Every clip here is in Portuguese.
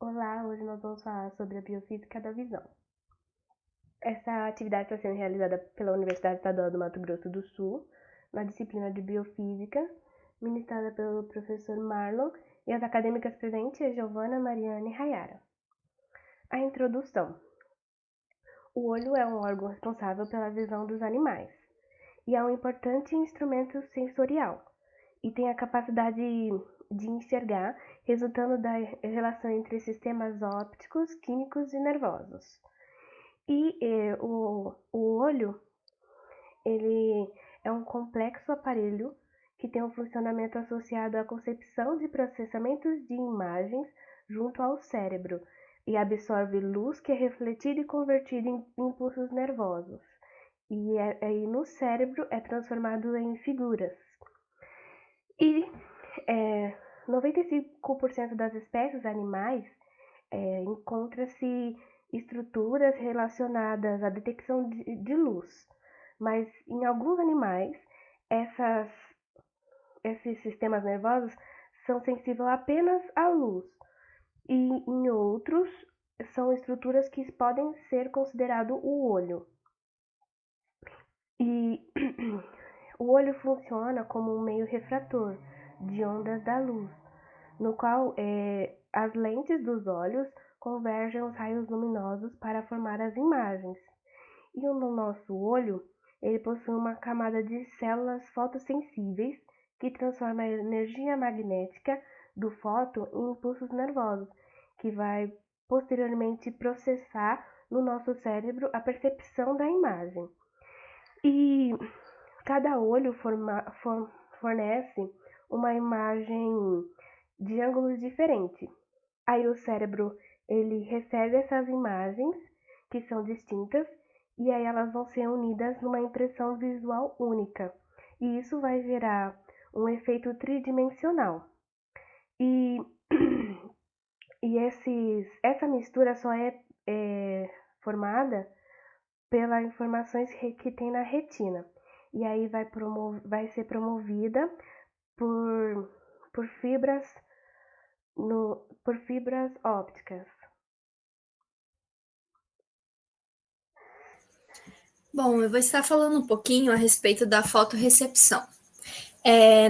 Olá, hoje nós vamos falar sobre a biofísica da visão. Essa atividade está sendo realizada pela Universidade Estadual do Mato Grosso do Sul, na disciplina de biofísica, ministrada pelo professor Marlon, e as acadêmicas presentes é Giovana, Mariana e Rayara. A introdução. O olho é um órgão responsável pela visão dos animais e é um importante instrumento sensorial e tem a capacidade de enxergar, resultando da relação entre sistemas ópticos, químicos e nervosos. E o olho, ele é um complexo aparelho que tem um funcionamento associado à concepção de processamentos de imagens junto ao cérebro e absorve luz que é refletida e convertida em impulsos nervosos. E aí no cérebro é transformado em figuras. E 95% das espécies animais encontra-se estruturas relacionadas à detecção de luz, mas em alguns animais esses sistemas nervosos são sensíveis apenas à luz, e em outros são estruturas que podem ser considerado o olho. E o olho funciona como um meio refrator de ondas da luz, no qual as lentes dos olhos convergem os raios luminosos para formar as imagens. E no nosso olho, ele possui uma camada de células fotossensíveis que transforma a energia magnética do fóton em impulsos nervosos, que vai posteriormente processar no nosso cérebro a percepção da imagem. E cada olho fornece uma imagem de ângulos diferentes. Aí o cérebro ele recebe essas imagens que são distintas e aí elas vão ser unidas numa impressão visual única. E isso vai gerar um efeito tridimensional. E, essa mistura só é formada pelas informações que tem na retina. E aí vai ser promovida por fibras ópticas. Bom, eu vou estar falando um pouquinho a respeito da fotorrecepção.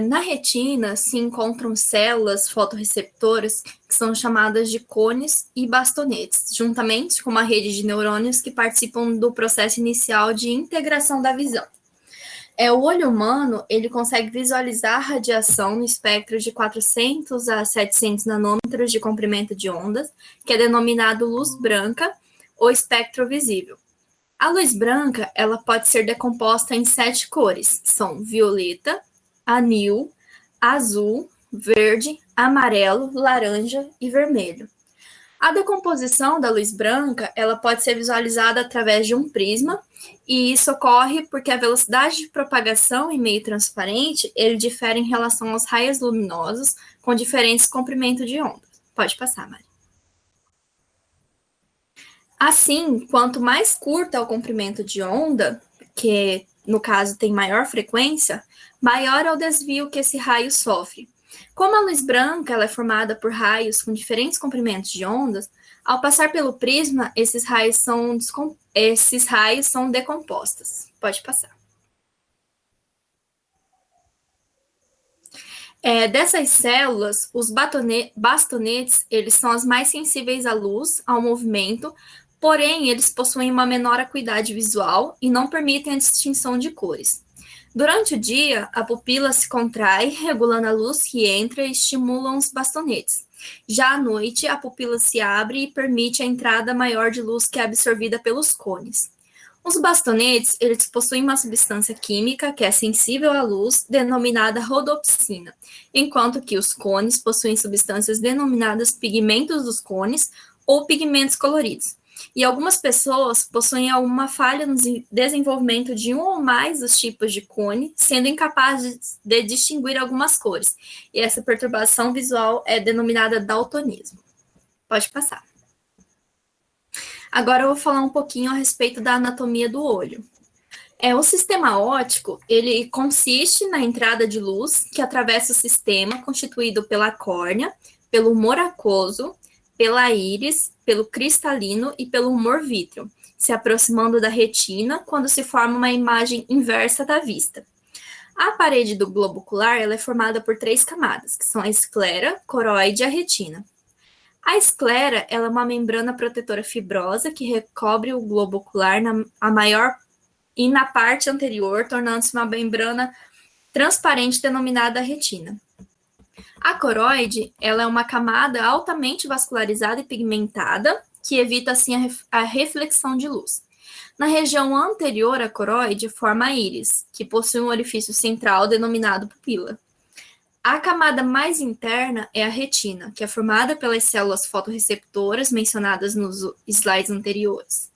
Na retina se encontram células fotorreceptoras que são chamadas de cones e bastonetes, juntamente com uma rede de neurônios que participam do processo inicial de integração da visão. O olho humano ele consegue visualizar a radiação no espectro de 400 a 700 nanômetros de comprimento de ondas, que é denominado luz branca ou espectro visível. A luz branca ela pode ser decomposta em 7 cores, são violeta, anil, azul, verde, amarelo, laranja e vermelho. A decomposição da luz branca ela pode ser visualizada através de um prisma, e isso ocorre porque a velocidade de propagação em meio transparente ele difere em relação aos raios luminosos com diferentes comprimentos de onda. Pode passar, Mari. Assim, quanto mais curto é o comprimento de onda, que no caso tem maior frequência, maior é o desvio que esse raio sofre. Como a luz branca ela é formada por raios com diferentes comprimentos de ondas, ao passar pelo prisma, esses raios são decompostos. Pode passar. Dessas células, os bastonetes, eles são as mais sensíveis à luz, ao movimento, porém, eles possuem uma menor acuidade visual e não permitem a distinção de cores. Durante o dia, a pupila se contrai, regulando a luz que entra e estimula os bastonetes. Já à noite, a pupila se abre e permite a entrada maior de luz que é absorvida pelos cones. Os bastonetes, eles possuem uma substância química que é sensível à luz, denominada rodopsina, enquanto que os cones possuem substâncias denominadas pigmentos dos cones ou pigmentos coloridos. E algumas pessoas possuem alguma falha no desenvolvimento de um ou mais dos tipos de cone, sendo incapazes de distinguir algumas cores. E essa perturbação visual é denominada daltonismo. Pode passar. Agora eu vou falar um pouquinho a respeito da anatomia do olho. O sistema óptico, ele consiste na entrada de luz que atravessa o sistema constituído pela córnea, pelo humor aquoso, pela íris, pelo cristalino e pelo humor vítreo, se aproximando da retina quando se forma uma imagem inversa da vista. A parede do globo ocular ela é formada por 3 camadas, que são a esclera, coroide e a retina. A esclera ela é uma membrana protetora fibrosa que recobre o globo ocular na parte anterior, tornando-se uma membrana transparente denominada retina. A coroide ela é uma camada altamente vascularizada e pigmentada, que evita assim a reflexão de luz. Na região anterior à coroide forma a íris, que possui um orifício central denominado pupila. A camada mais interna é a retina, que é formada pelas células fotorreceptoras mencionadas nos slides anteriores.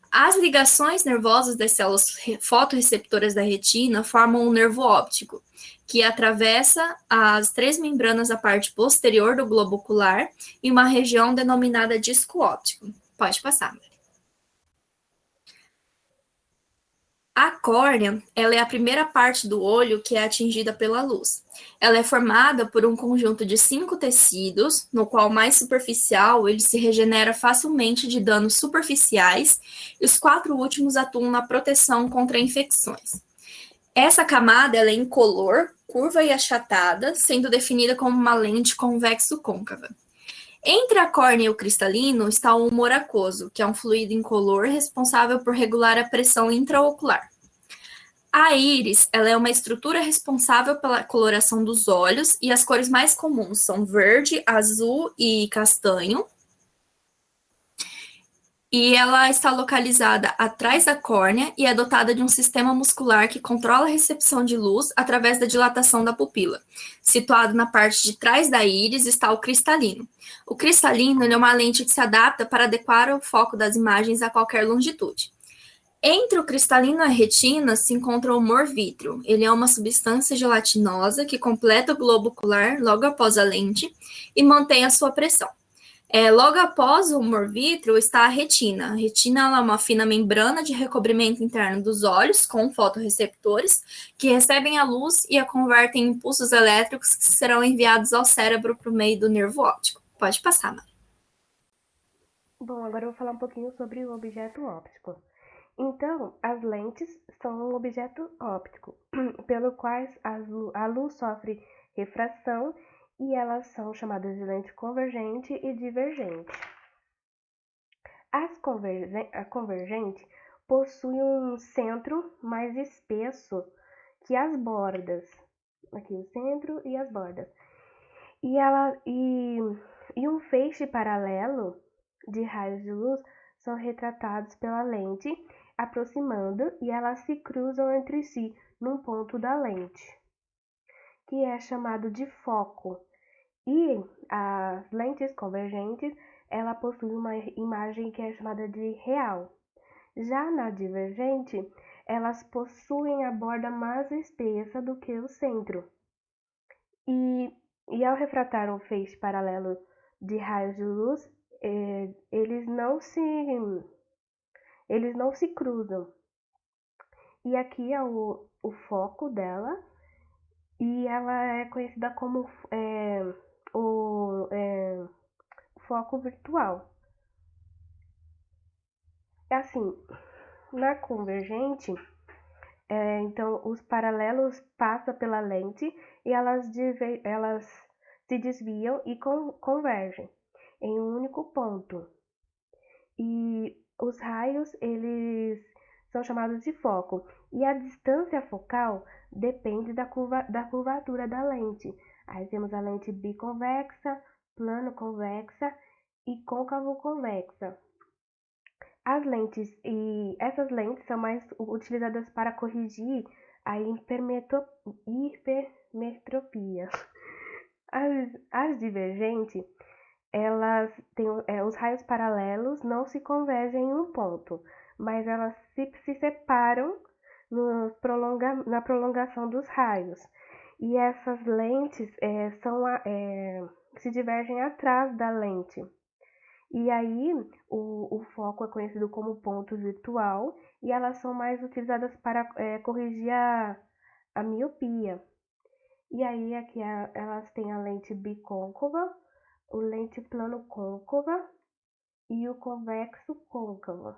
As ligações nervosas das células fotorreceptoras da retina formam um nervo óptico, que atravessa as 3 membranas da parte posterior do globo ocular e uma região denominada disco óptico. Pode passar, Mari. A córnea, ela é a primeira parte do olho que é atingida pela luz. Ela é formada por um conjunto de 5 tecidos, no qual o mais superficial ele se regenera facilmente de danos superficiais e os 4 últimos atuam na proteção contra infecções. Essa camada ela é incolor, curva e achatada, sendo definida como uma lente convexo-côncava. Entre a córnea e o cristalino está o humor aquoso, que é um fluido incolor responsável por regular a pressão intraocular. A íris ela é uma estrutura responsável pela coloração dos olhos e as cores mais comuns são verde, azul e castanho. E ela está localizada atrás da córnea e é dotada de um sistema muscular que controla a recepção de luz através da dilatação da pupila. Situado na parte de trás da íris está o cristalino. O cristalino é uma lente que se adapta para adequar o foco das imagens a qualquer longitude. Entre o cristalino e a retina se encontra o humor vítreo. Ele é uma substância gelatinosa que completa o globo ocular logo após a lente e mantém a sua pressão. Logo após o humor vítreo está a retina. A retina ela é uma fina membrana de recobrimento interno dos olhos com fotorreceptores que recebem a luz e a convertem em impulsos elétricos que serão enviados ao cérebro por meio do nervo óptico. Pode passar, Mari. Bom, agora eu vou falar um pouquinho sobre o objeto óptico. Então, as lentes são um objeto óptico, pelo qual a luz sofre refração e elas são chamadas de lente convergente e divergente. A convergente possui um centro mais espesso que as bordas. Aqui o centro e as bordas. E um feixe paralelo de raios de luz são retratados pela lente, aproximando e elas se cruzam entre si num ponto da lente, que é chamado de foco. E as lentes convergentes, ela possui uma imagem que é chamada de real. Já na divergente, elas possuem a borda mais espessa do que o centro. E ao refratar um feixe paralelo de raios de luz, eles não se cruzam. E aqui é o foco dela, e ela é conhecida como o foco virtual. Assim, na convergente, então os paralelos passam pela lente e elas se desviam e convergem em um único ponto. E os raios, eles são chamados de foco. E a distância focal depende da curvatura da lente. Aí temos a lente biconvexa, plano-convexa e côncavo-convexa. Essas lentes são mais utilizadas para corrigir a hipermetropia. As divergentes, elas têm os raios paralelos não se convergem em um ponto, mas elas se separam na prolongação dos raios. E essas lentes se divergem atrás da lente. E aí, o foco é conhecido como ponto virtual e elas são mais utilizadas para corrigir a miopia. E aí, aqui elas têm a lente bicôncava, o lente plano côncava e o convexo côncavo.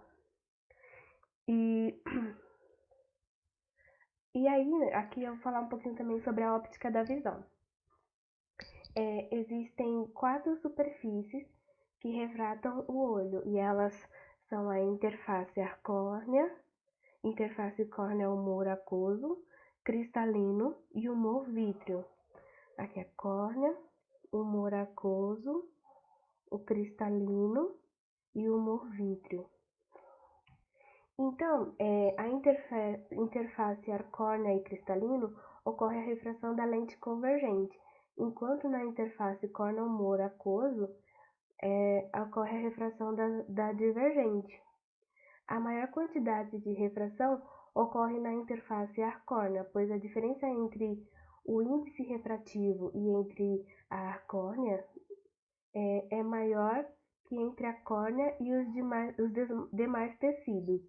E, e aí, aqui eu vou falar um pouquinho também sobre a óptica da visão. Existem 4 superfícies que refratam o olho, e elas são a interface córnea, interface córnea-humor aquoso, cristalino e humor vítreo. Aqui é córnea, humor aquoso, o cristalino e o humor vítreo. Então, a interface córnea e cristalino ocorre a refração da lente convergente, enquanto na interface córnea-humor aquoso ocorre a refração da divergente. A maior quantidade de refração ocorre na interface arcórnea, pois a diferença entre o índice refrativo e entre a arcórnea é maior que entre a córnea e os demais tecidos.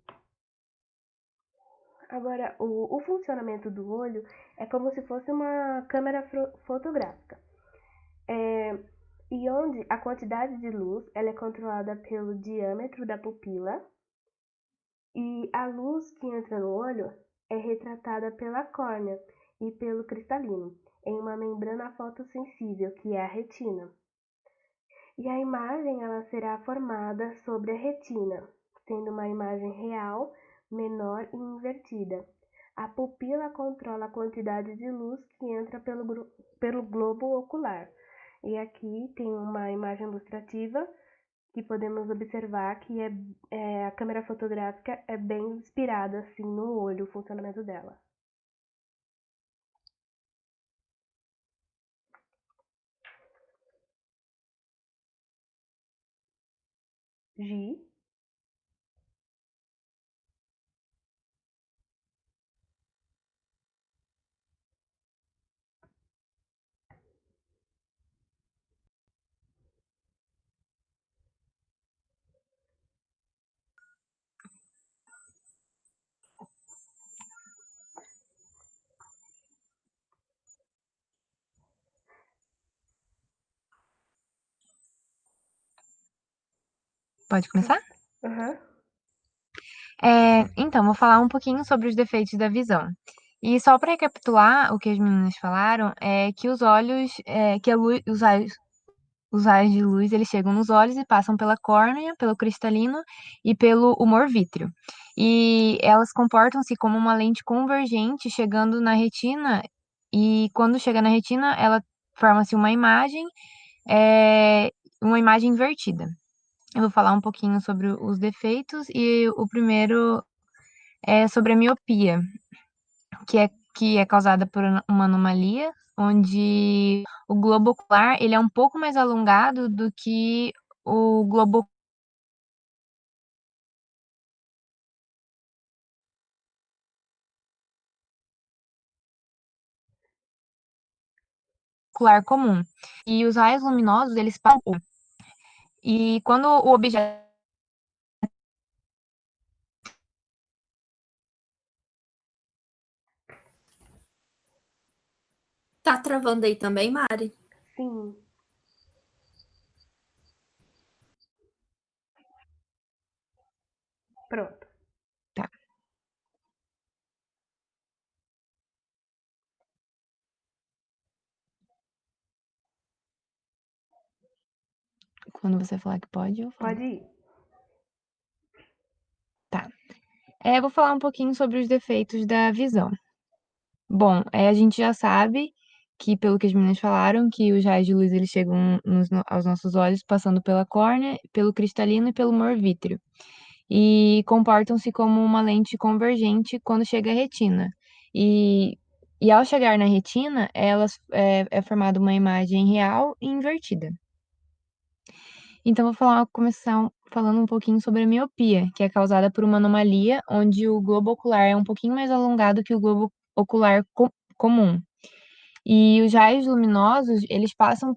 Agora, o funcionamento do olho é como se fosse uma câmera fotográfica, e onde a quantidade de luz ela é controlada pelo diâmetro da pupila, e a luz que entra no olho é retratada pela córnea e pelo cristalino, em uma membrana fotossensível, que é a retina. E a imagem ela será formada sobre a retina, sendo uma imagem real, menor e invertida. A pupila controla a quantidade de luz que entra pelo globo ocular. E aqui tem uma imagem ilustrativa que podemos observar que a câmera fotográfica é bem inspirada assim no olho, o funcionamento dela. Gi? Pode começar? Uhum. Então, vou falar um pouquinho sobre os defeitos da visão. E só para recapitular o que as meninas falaram, é que os olhos, que os raios de luz, eles chegam nos olhos e passam pela córnea, pelo cristalino e pelo humor vítreo. E elas comportam-se como uma lente convergente chegando na retina, e quando chega na retina, ela forma-se é, uma imagem invertida. Eu vou falar um pouquinho sobre os defeitos e o primeiro é sobre a miopia, que é causada por uma anomalia onde o globo ocular ele é um pouco mais alongado do que o globo ocular comum. E os raios luminosos, eles passam. E quando o objeto Tá travando aí também, Mari? Sim. Pronto. Tá. Quando você falar que pode, eu falo. Pode ir. Tá. Vou falar um pouquinho sobre os defeitos da visão. Bom, a gente já sabe que, pelo que as meninas falaram, que os raios de luz eles chegam aos nossos olhos passando pela córnea, pelo cristalino e pelo humor vítreo. E comportam-se como uma lente convergente quando chega à retina. E, e ao chegar na retina, é formada uma imagem real e invertida. Então, começar falando um pouquinho sobre a miopia, que é causada por uma anomalia onde o globo ocular é um pouquinho mais alongado que o globo ocular comum. E os raios luminosos, eles passam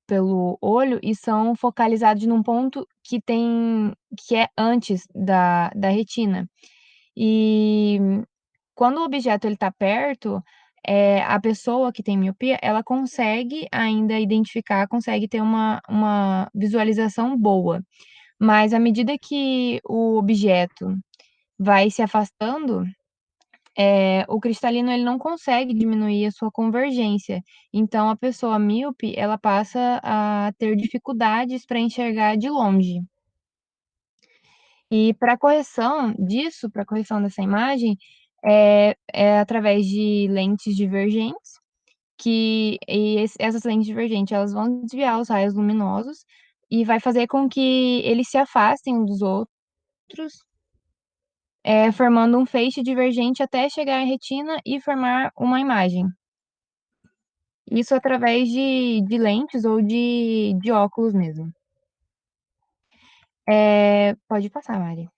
pelo olho e são focalizados num ponto que é antes da retina. E quando o objeto está perto, a pessoa que tem miopia, ela consegue ainda identificar, consegue ter uma visualização boa. Mas à medida que o objeto vai se afastando, o cristalino ele não consegue diminuir a sua convergência. Então, a pessoa míope, ela passa a ter dificuldades para enxergar de longe. E para correção disso, para correção dessa imagem, é através de lentes divergentes, essas lentes divergentes, elas vão desviar os raios luminosos e vai fazer com que eles se afastem uns dos outros, formando um feixe divergente até chegar à retina e formar uma imagem. Isso através de lentes ou de óculos mesmo. Pode passar, Mari.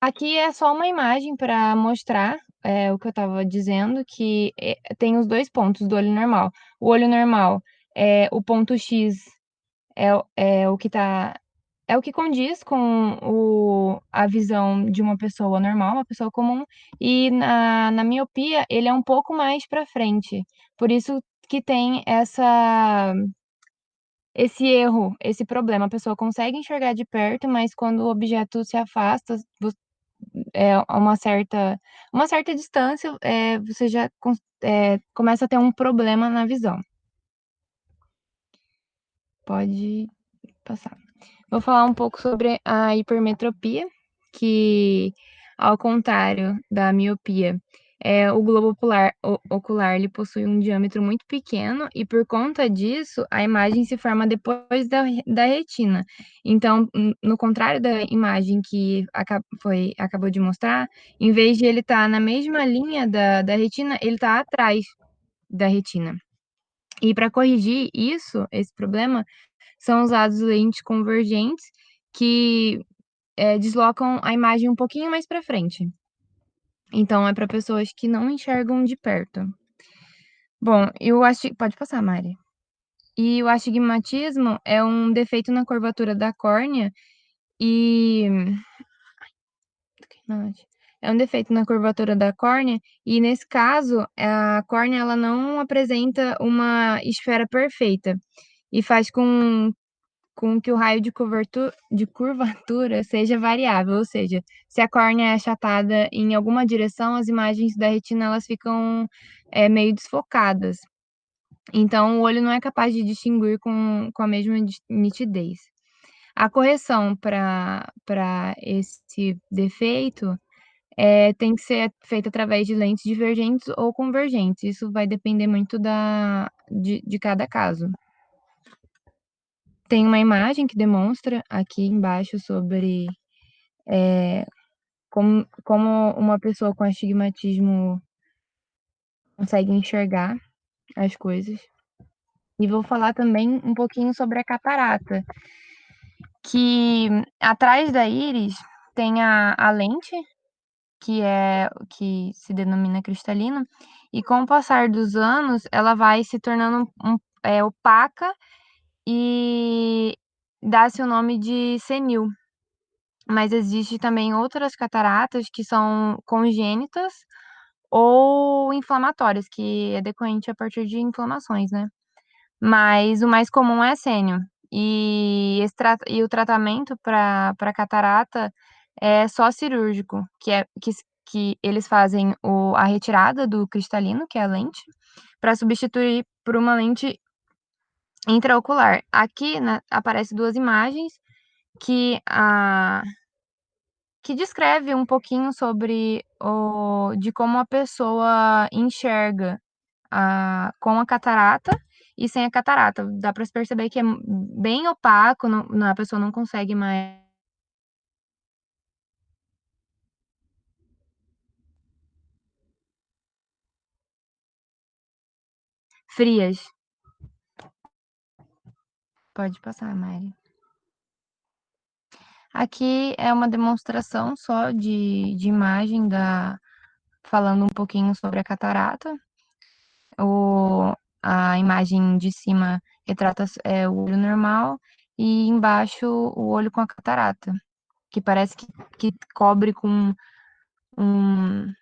Aqui é só uma imagem para mostrar o que eu estava dizendo, que tem os dois pontos do olho normal. O olho normal, o ponto X é o que tá, é o que condiz com a visão de uma pessoa normal, uma pessoa comum, e na miopia ele é um pouco mais para frente. Por isso que tem esse erro, esse problema. A pessoa consegue enxergar de perto, mas quando o objeto se afasta, a uma certa distância, você já começa a ter um problema na visão. Pode passar. Vou falar um pouco sobre a hipermetropia, que, ao contrário da miopia, o globo ocular ele possui um diâmetro muito pequeno e, por conta disso, a imagem se forma depois da retina. Então, no contrário da imagem que acabou de mostrar, em vez de ele estar na mesma linha da retina, ele está atrás da retina. E para corrigir esse problema, são usados lentes convergentes que deslocam a imagem um pouquinho mais para frente. Então, é para pessoas que não enxergam de perto. Bom, pode passar, Mari. E o astigmatismo é um defeito na curvatura da córnea e é um defeito na curvatura da córnea e, nesse caso, a córnea ela não apresenta uma esfera perfeita e faz com que o raio de curvatura seja variável, ou seja, se a córnea é achatada em alguma direção, as imagens da retina elas ficam meio desfocadas. Então, o olho não é capaz de distinguir com a mesma nitidez. A correção para esse defeito tem que ser feita através de lentes divergentes ou convergentes. Isso vai depender muito de cada caso. Tem uma imagem que demonstra aqui embaixo sobre como uma pessoa com astigmatismo consegue enxergar as coisas. E vou falar também um pouquinho sobre a catarata, que atrás da íris tem a lente, que se denomina cristalina, e com o passar dos anos, ela vai se tornando opaca e dá-se o nome de senil. Mas existe também outras cataratas que são congênitas ou inflamatórias, que é decorrente a partir de inflamações, né? Mas o mais comum é sênio. E o tratamento para catarata é só cirúrgico, que eles fazem a retirada do cristalino, que é a lente, para substituir por uma lente intraocular. Aqui aparece duas imagens que descreve um pouquinho sobre de como a pessoa enxerga com a catarata e sem a catarata. Dá para se perceber que é bem opaco, a pessoa não consegue mais. Frias. Pode passar, Mari. Aqui é uma demonstração só de imagem falando um pouquinho sobre a catarata. A imagem de cima retrata o olho normal e embaixo o olho com a catarata, que parece que cobre com um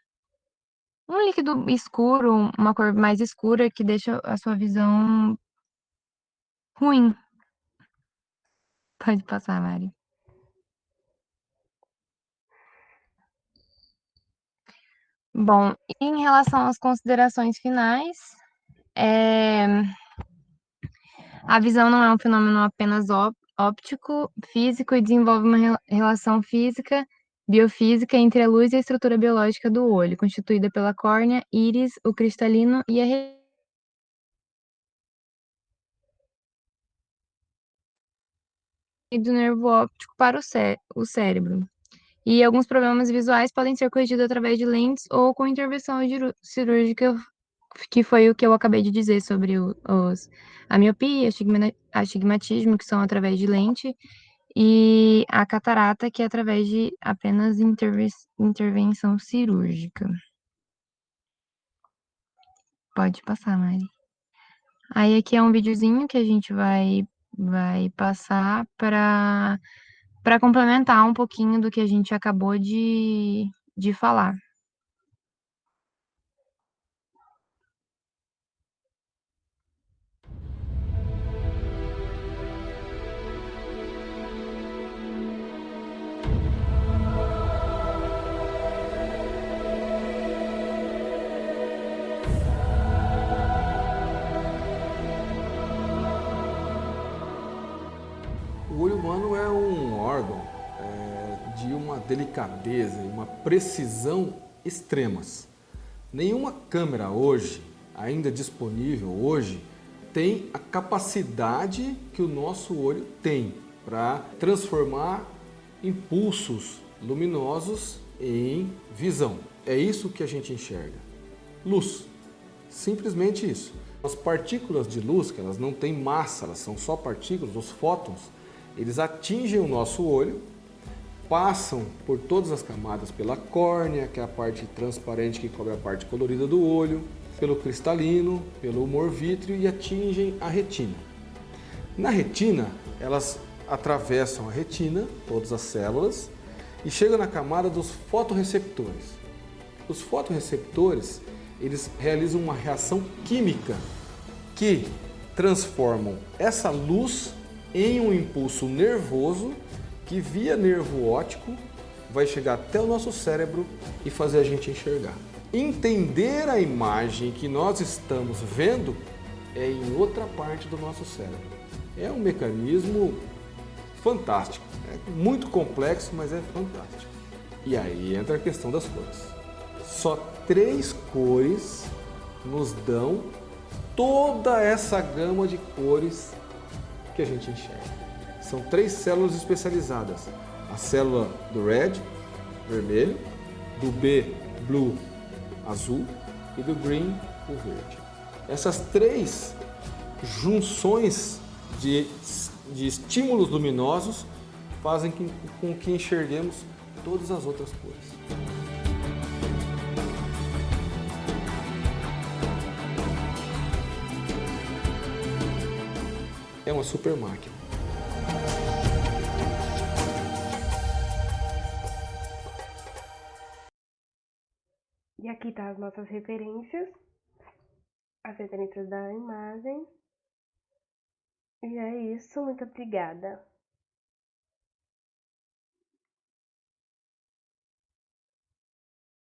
um líquido escuro, uma cor mais escura que deixa a sua visão ruim. Pode passar, Mari. Bom, em relação às considerações finais, é, a visão não é um fenômeno apenas óptico, físico e desenvolve uma relação física, biofísica entre a luz e a estrutura biológica do olho, constituída pela córnea, íris, o cristalino e a rede do nervo óptico para o cérebro. E alguns problemas visuais podem ser corrigidos através de lentes ou com intervenção cirúrgica, que foi o que eu acabei de dizer sobre a miopia, astigmatismo, que são através de lente, e a catarata, que é através de apenas intervenção cirúrgica. Pode passar, Mari. Aí aqui é um videozinho que a gente vai passar para complementar um pouquinho do que a gente acabou de falar. O olho humano é um órgão de uma delicadeza e uma precisão extremas. Nenhuma câmera hoje, ainda disponível hoje, tem a capacidade que o nosso olho tem para transformar impulsos luminosos em visão. É isso que a gente enxerga. Luz. Simplesmente isso. As partículas de luz, que elas não têm massa, elas são só partículas, os fótons, eles atingem o nosso olho, passam por todas as camadas pela córnea, que é a parte transparente que cobre a parte colorida do olho, pelo cristalino, pelo humor vítreo e atingem a retina. Na retina, elas atravessam a retina, todas as células, e chegam na camada dos fotorreceptores. Os fotorreceptores, eles realizam uma reação química que transformam essa luz em um impulso nervoso que via nervo óptico vai chegar até o nosso cérebro e fazer a gente enxergar. Entender a imagem que nós estamos vendo é em outra parte do nosso cérebro. É um mecanismo fantástico, é muito complexo, mas é fantástico. E aí entra a questão das cores. Só 3 cores nos dão toda essa gama de cores que a gente enxerga. São 3 células especializadas. A célula do red, vermelho, do B, blue, azul e do green, o verde. Essas 3 junções de estímulos luminosos fazem com que enxerguemos todas as outras cores. É uma super máquina. E aqui tá as nossas referências, as referências da imagem. E é isso, muito obrigada.